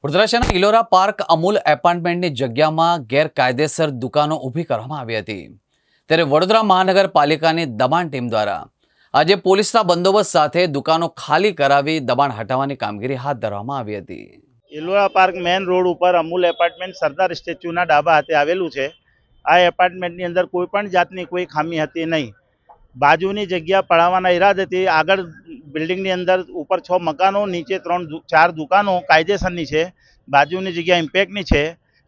વડોદરા શહેરના ઇલોરા પાર્ક અમૂલ એપાર્ટમેન્ટની જગ્યામાં ગેરકાયદેસર દુકાનો ઊભી કરવામાં આવી હતી। ત્યારે વડોદરા મહાનગરપાલિકાની દબાણ ટીમ દ્વારા આજે પોલીસના બંદોબસ્ત સાથે દુકાનો ખાલી કરાવી દબાણ હટાવવાની કામગીરી હાથ ધરવામાં આવી હતી। ઇલોરા પાર્ક મેન રોડ ઉપર અમૂલ એપાર્ટમેન્ટ સરદાર સ્ટેચ્યુના ડાબા હાથે આવેલું છે। આ એપાર્ટમેન્ટની અંદર કોઈ પણ જાતની કોઈ ખામી હતી નહીં। બાજુની જગ્યા પડાવવાના ઈરાદેથી આગળ બિલ્ડિંગની અંદર ઉપર 6 મકાનો, નીચે 4 દુકાનો કાયદેસરની છે। બાજુની જગ્યા ઇમ્પેક્ટની છે।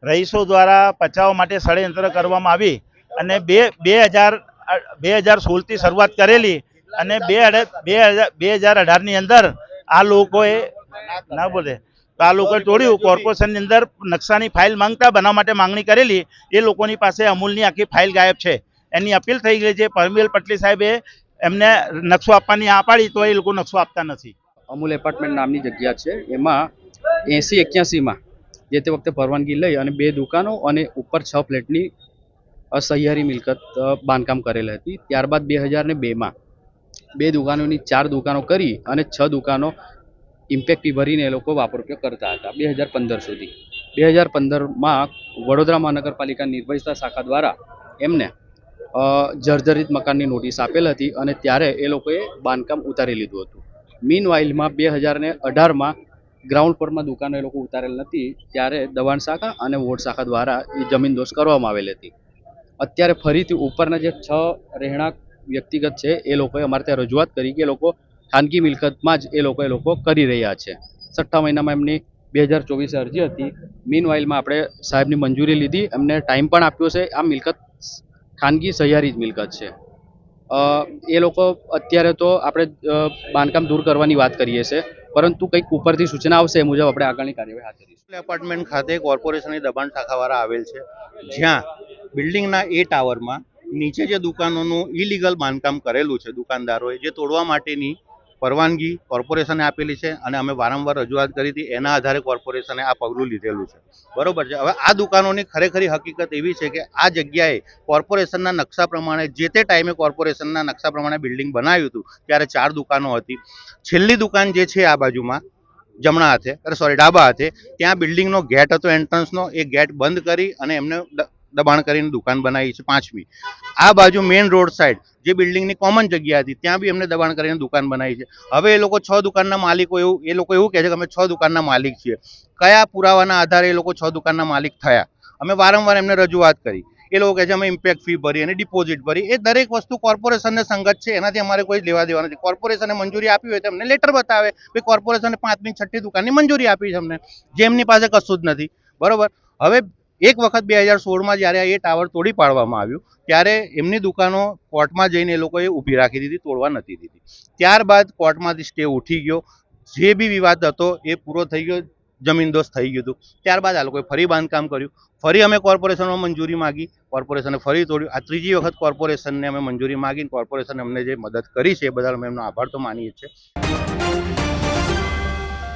રહીશો દ્વારા પચાવવા માટે ષડયંત્ર કરવામાં આવી અને 2016થી શરૂઆત કરેલી અને 2018ની અંદર આ લોકોએ ના બોલે આ લોકોએ તોડ્યું। કોર્પોરેશનની અંદર નકશાની ફાઇલ માંગતા બનાવવા માટે માંગણી કરેલી, એ લોકોની પાસે અમૂલની આખી ફાઇલ ગાયબ છે। એની અપીલ થઈ ગઈ છે। પરમિલ પટલી સાહેબે એમને નકશો આપવાની આ પાડી તો એ લોકો નકશો આપતા નથી। અમૂલ એપાર્ટમેન્ટ નામની જગ્યા છે, એમાં 80-81માં જે તે વખતે પરવાનગી લઈ અને 2 દુકાનો અને ઉપર 6 ફ્લેટની અસહ્યારી મિલકત બાંધકામ કરેલ હતી। ત્યારબાદ 2002માં 2 દુકાનોની 4 દુકાનો કરી અને 6 દુકાનો ઇમ્પેક્ટથી ભરીને એ લોકો વાપર ઉપયોગ કરતા હતા 2015 સુધી। 2015માં વડોદરા મહાનગરપાલિકા નિર્ભયતા શાખા દ્વારા એમને જર્જરિત મકાનની નોટિસ આપેલ હતી અને ત્યારે એ લોકોએ બાંધકામ ઉતારી લીધું હતું। મીનવાઇલમાં 2018માં ગ્રાઉન્ડ ફ્લોરમાં દુકાનો એ લોકો ઉતારેલ નથી, ત્યારે દબાણ શાખા અને વોર્ડ શાખા દ્વારા એ જમીન દોષ કરવામાં આવેલ હતી। અત્યારે ફરીથી ઉપરના જે 6 રહેણાંક વ્યક્તિગત છે એ લોકોએ અમારે ત્યાં રજૂઆત કરી કે એ લોકો ખાનગી મિલકતમાં જ એ લોકો કરી રહ્યા છે। 6 મહિનામાં એમની 2024 અરજી હતી। મીનવાઇલમાં આપણે સાહેબની મંજૂરી લીધી, એમને ટાઈમ પણ આપ્યો છે। આ મિલકત ખાનગી સહિયારી જ મિલકત છે। એ લોકો અત્યારે તો આપણે બાંધકામ દૂર કરવાની વાત કરીએ છીએ, પરંતુ કંઈક ઉપરથી સૂચના આવશે એ મુજબ આપણે આગળની કાર્યવાહી હાથ ધરીશું। એપાર્ટમેન્ટ ખાતે કોર્પોરેશનની દબાણ શાખાવાળા આવેલ છે, જ્યાં બિલ્ડિંગના એ ટાવરમાં નીચે જે દુકાનોનું ઇલીગલ બાંધકામ કરેલું છે દુકાનદારોએ, જે તોડવા માટેની પરવાનગી કોર્પોરેશને આપેલી છે અને અમે વારંવાર રજૂઆત કરી હતી। એના આધારે કોર્પોરેશને આ પગલું લીધેલું છે, બરોબર છે। હવે આ દુકાનોની ખરેખરી હકીકત એવી છે કે આ જગ્યાએ કોર્પોરેશનના નકશા પ્રમાણે જે તે ટાઈમે કોર્પોરેશનના નકશા પ્રમાણે બિલ્ડિંગ બનાવ્યું હતું ત્યારે 4 દુકાનો હતી। છેલ્લી દુકાન જે છે આ બાજુમાં જમણા હાથે ડાબા હાથે, ત્યાં બિલ્ડિંગનો ગેટ હતો એન્ટ્રન્સનો, એ ગેટ બંધ કરી અને એમને દબાણ કરીને દુકાન બનાવી છે 5મી। આ બાજુ મેઇન રોડ સાઈડ જે બિલ્ડિંગની કોમન જગ્યા હતી ત્યાં બી એમને દબાણ કરીને દુકાન બનાવી છે। હવે એ લોકો 6 દુકાનના માલિકો એ લોકો એવું કહે છે કે અમે 6 દુકાનના માલિક છીએ। કયા પુરાવાના આધારે એ લોકો 6 દુકાનના માલિક થયા? અમે વારંવાર એમને રજૂઆત કરી, એ લોકો કહે છે અમે ઇમ્પેક્ટ ફી ભરી અને ડિપોઝિટ ભરી। એ દરેક વસ્તુ કોર્પોરેશનને સંગત છે, એનાથી અમારે કોઈ લેવા દેવા નથી। કોર્પોરેશને મંજૂરી આપી હોય તો અમને લેટર બતાવે કે કોર્પોરેશને 5મી 6ઠ્ઠી દુકાનની મંજૂરી આપી છે અમને, જેમની પાસે કશું જ નથી, બરોબર। હવે એક વખત 2016માં જ્યારે એ ટાવર તોડી પાડવામાં આવ્યું ત્યારે એમની દુકાનો કોર્ટમાં જઈને એ લોકોએ ઊભી રાખી દીધી, તોડવા નથી દીધી। ત્યારબાદ કોર્ટમાંથી સ્ટે ઉઠી ગયો, જે બી વિવાદ હતો એ પૂરો થઈ ગયો, જમીન દોષ થઈ ગયું હતું। ત્યારબાદ આ લોકોએ ફરી બાંધકામ કર્યું, ફરી અમે કોર્પોરેશનમાં મંજૂરી માગી, કોર્પોરેશને ફરી તોડ્યું। આ ત્રીજી વખત કોર્પોરેશનને અમે મંજૂરી માગીને કોર્પોરેશને અમને જે મદદ કરી છે એ બદલ અમે એમનો આભાર તો માનીએ છીએ।